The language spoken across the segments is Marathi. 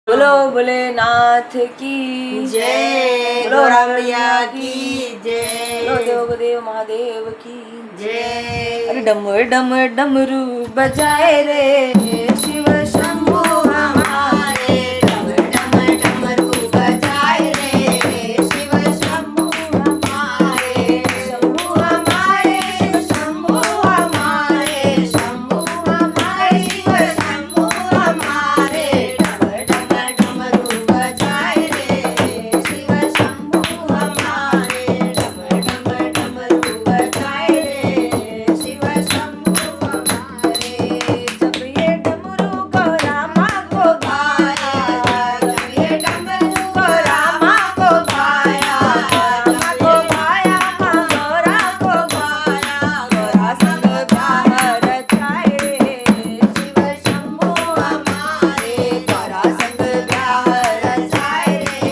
बोलो भोलेनाथ की जय, बोलो गौरा हनुमान मैया की की बोलो जय। देवदेव महादेव की जय। अरे डम डम डमरू बजाए रे शिव शंभू हमारे डम डम डमरू बजाए रे शिव शंभू हमारे, शंभू हमारे, शंभू हमारे, शंभू हमारे, शिव शंभू हमारे। डम डम डमरू बजाए रे शिव शंभू हमारे, डम डम डमरू बजाए रे शिव शंभू हमारे। जब ये डमरू को रामा को गाया, जब ये डमरू को रामा को गाया, रामा को गाया गौरा को गाया गौरा संग बाहर रचाए रे शिव शंभू हमारे, गौरा संग ब्याह रचाए रे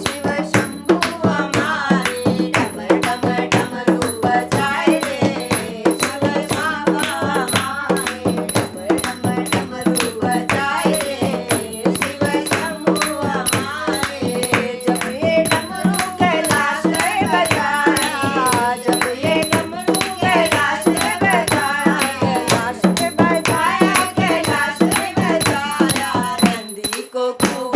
शिव शंभू हमारे। डम डम डमरू बजाए रे शिव शंभू हमारे, डम डम डमरू बजाए रे शिव शंभू हमारे। जब ये डमरू कैलाश में बजाया, जब ये डमरू कैलाश में बजाया, कैलाश में बजाया, कैलाश में बजाया, नंदी को खूब